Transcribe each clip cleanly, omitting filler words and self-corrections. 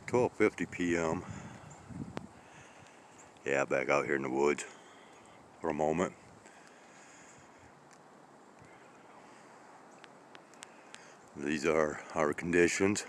12:50 p.m. Yeah, back out here in the woods for a moment. These are our conditions.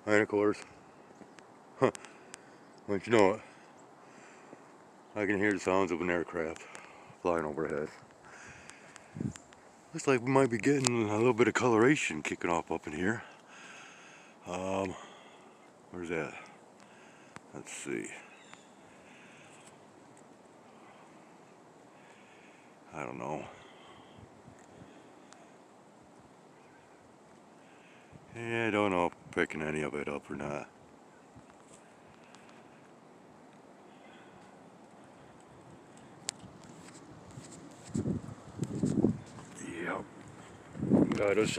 And of course, don't you know it, I can hear the sounds of an aircraft flying overhead. Looks like we might be getting a little bit of coloration kicking off up in here. Where's that? Let's see. I don't know. Yeah, I don't know if I'm picking any of it up or not. Yep. Got us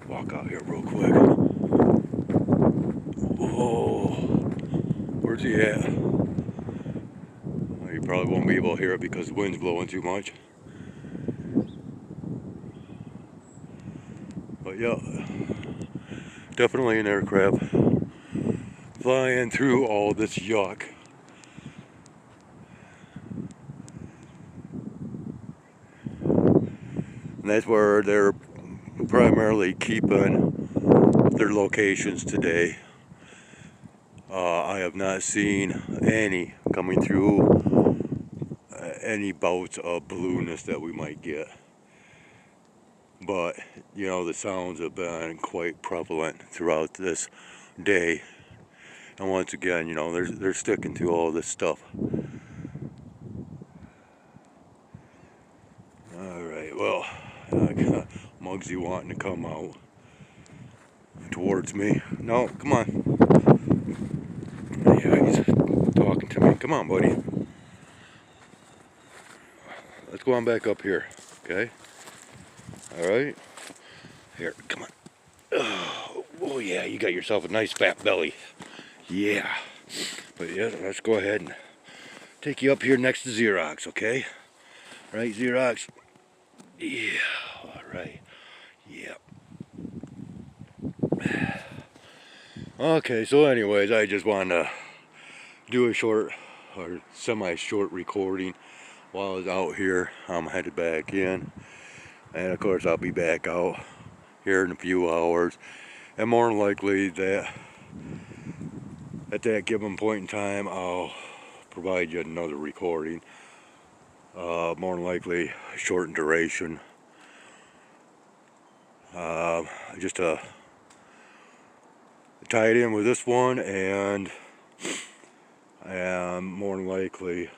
walk out here real quick. Whoa. Where's he at? Well, you probably won't be able to hear it because the wind's blowing too much. But yeah, definitely an aircraft flying through all this yuck. And that's where they're primarily keeping their locations today. I have not seen any coming through any bouts of blueness that we might get. But, you know, the sounds have been quite prevalent throughout this day. And once again, you know, they're sticking to all this stuff. Alright, well, I got Muggsy wanting to come out towards me. No, come on. Yeah, he's talking to me. Come on, buddy. Let's go on back up here, okay? Alright? Here, come on. Oh, yeah, you got yourself a nice fat belly. Yeah. But yeah, let's go ahead and take you up here next to Xerox, okay? Right, Xerox? Yeah, alright. Yeah. Okay, so anyways, I just wanted to do a short or semi-short recording while I was out here. I'm headed back in. And of course, I'll be back out here in a few hours. And more than likely that at that given point in time, I'll provide you another recording. More than likely short in duration. Just to tie it in with this one, and more than likely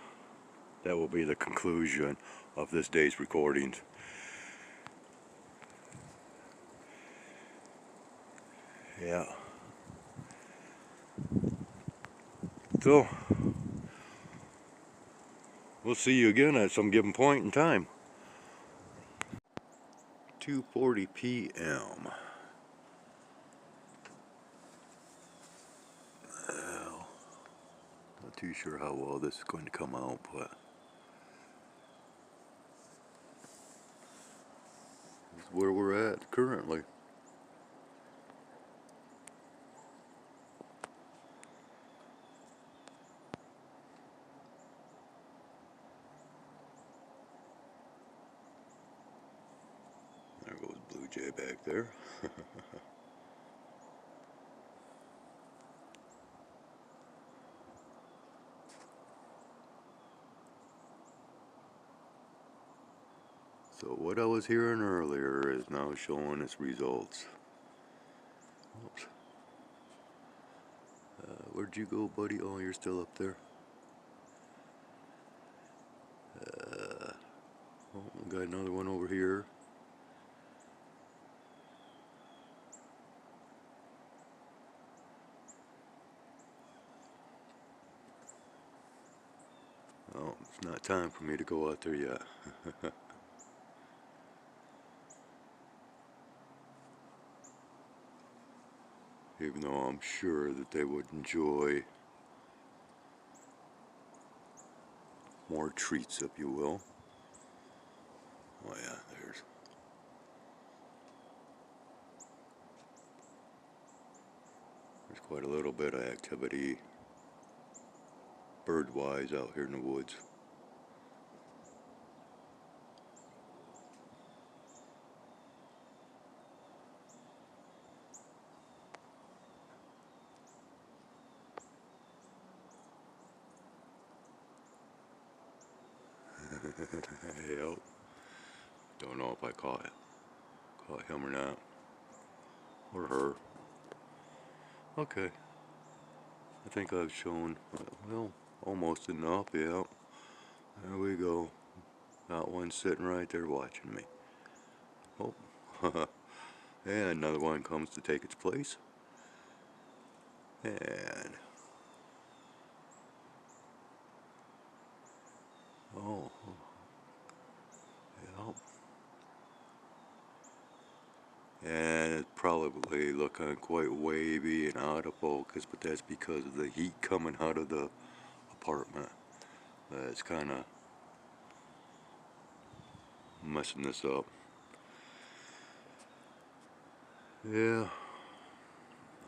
that will be the conclusion of this day's recordings. Yeah. So, we'll see you again at some given point in time. 2:40 p.m. Well, not too sure how well this is going to come out, but this is where we're at currently. There goes Blue Jay back there. So what I was hearing earlier is now showing its results. Oops. Where'd you go, buddy? Oh, you're still up there. Oh, we got another one over here. Oh, it's not time for me to go out there yet. Even though I'm sure that they would enjoy more treats, if you will. Oh yeah, there's. quite a little bit of activity bird-wise out here in the woods. Yep. Don't know if I caught him or not, or her. Okay, I think I've shown, well, almost enough. Yeah, there we go. Got one sitting right there watching me. Oh, and another one comes to take its place. And oh, yeah. And it's probably looking quite wavy and out of focus, but that's because of the heat coming out of the apartment. That's kind of messing this up. Yeah,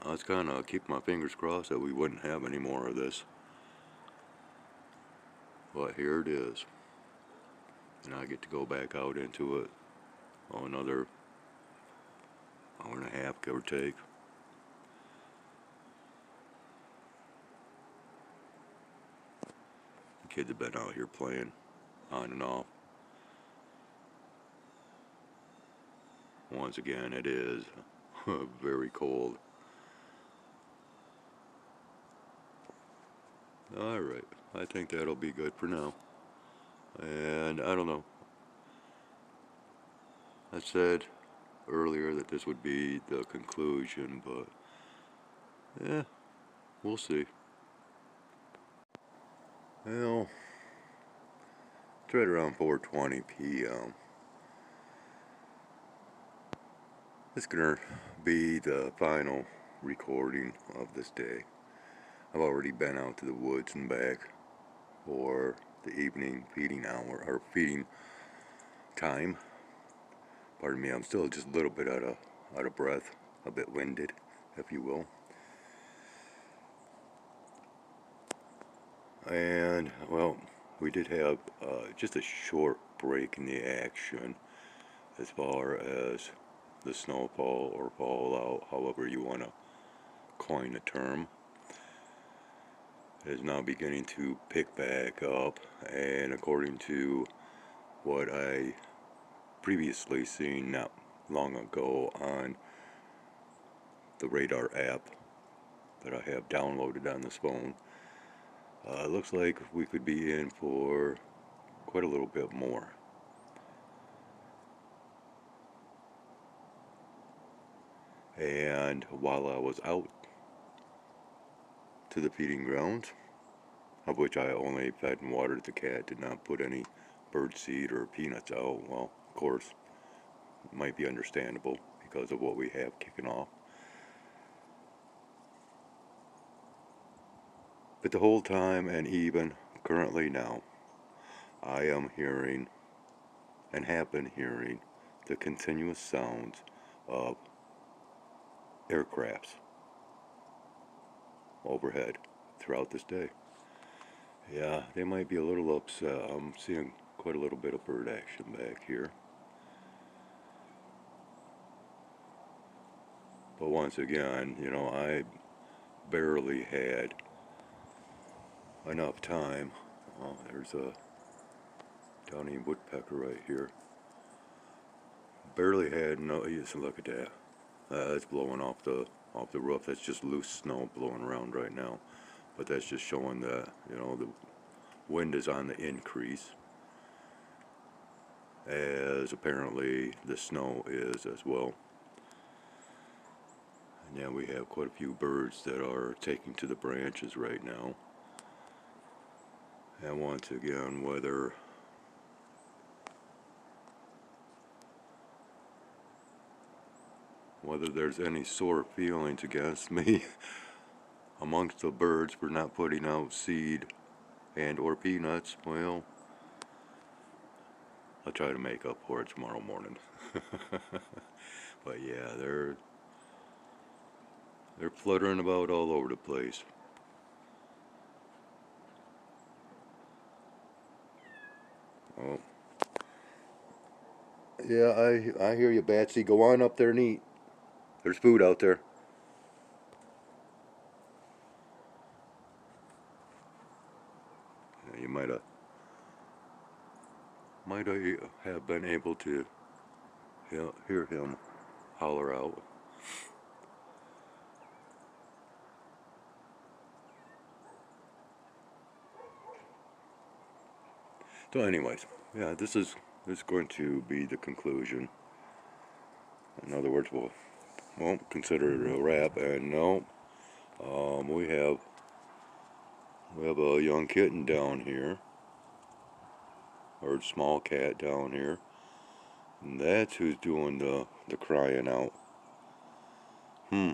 I was kind of keeping my fingers crossed that we wouldn't have any more of this. But here it is. And I get to go back out into it another hour and a half, give or take. The kids have been out here playing on and off. Once again, it is very cold. Alright, I think that'll be good for now. And I don't know. I said earlier that this would be the conclusion, but yeah, we'll see. Well, it's right around 4:20 p.m. It's gonna be the final recording of this day. I've already been out to the woods and back for the evening feeding hour, or feeding time. Pardon me, I'm still just a little bit out of breath, a bit winded, if you will. And well, we did have just a short break in the action as far as the snowfall or fallout, however you want to coin the term, is now beginning to pick back up. And according to what I previously seen not long ago on the radar app that I have downloaded on this phone, it looks like we could be in for quite a little bit more. And while I was out to the feeding grounds, of which I only fed and watered the cat, did not put any bird seed or peanuts out, well, of course, it might be understandable because of what we have kicking off. But the whole time, and even currently now, I am hearing and have been hearing the continuous sounds of aircrafts overhead throughout this day. Yeah, they might be a little upset. I'm seeing quite a little bit of bird action back here. But once again, you know, I barely had enough time. Oh, there's a downy woodpecker right here. Barely had no. Just look at that. It's blowing off the roof. That's just loose snow blowing around right now. But that's just showing that, you know, the wind is on the increase, as apparently the snow is as well. And yeah, we have quite a few birds that are taking to the branches right now. And once again, whether there's any sore feelings against me amongst the birds for not putting out seed and or peanuts, well, I'll try to make up for it tomorrow morning. But yeah, They're fluttering about all over the place. Oh. Yeah, I hear you, Batsy. Go on up there and eat. There's food out there. Yeah, you might have been able to hear him holler out. So, anyways, yeah, this is going to be the conclusion. In other words, we'll won't consider it a wrap. And no, we have a young kitten down here, or small cat down here, and that's who's doing the crying out. Hmm.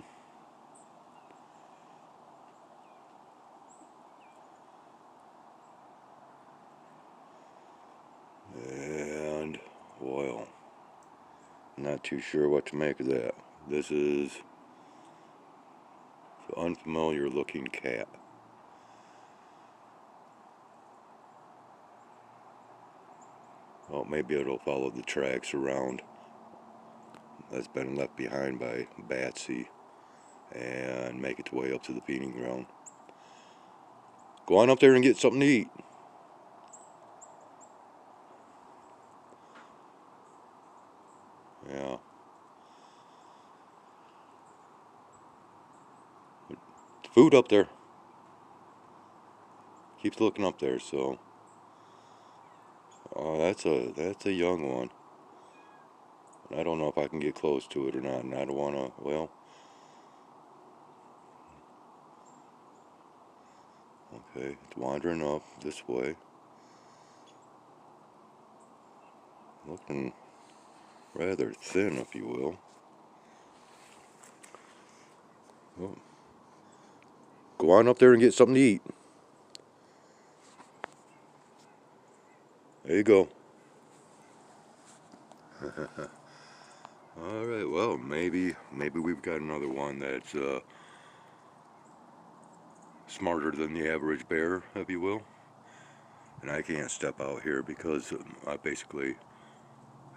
And well, not too sure what to make of that. This is an unfamiliar looking cat. Well, maybe it'll follow the tracks around that's been left behind by Batsy and make its way up to the feeding ground. Go on up there and get something to eat. Yeah. Food up there. Keeps looking up there, so. Oh, that's a young one. I don't know if I can get close to it or not, and I don't wanna, well. Okay, it's wandering up this way. Looking rather thin, if you will. Oh. Go on up there and get something to eat. There you go. All right. Well, maybe we've got another one that's smarter than the average bear, if you will. And I can't step out here because I basically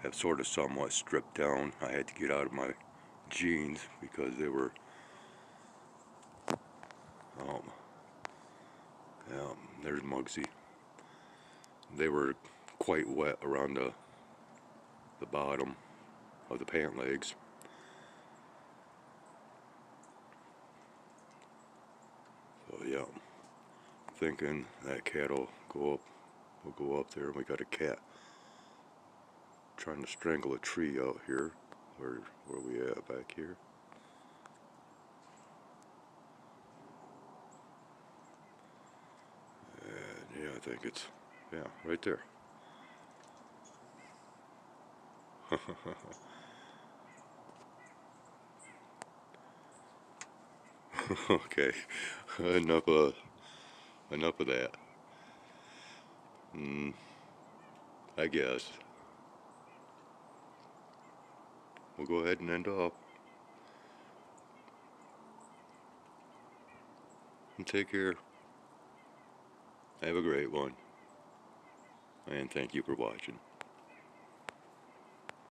have sort of somewhat stripped down. I had to get out of my jeans because they were, um, yeah, there's Muggsy. They were quite wet around the bottom of the pant legs. So yeah, thinking that cat will go up there, and we got a cat trying to strangle a tree out here. Where we at back here? And yeah, I think it's, yeah, right there. Okay, enough of that. I guess we'll go ahead and end off. And take care. Have a great one. And thank you for watching.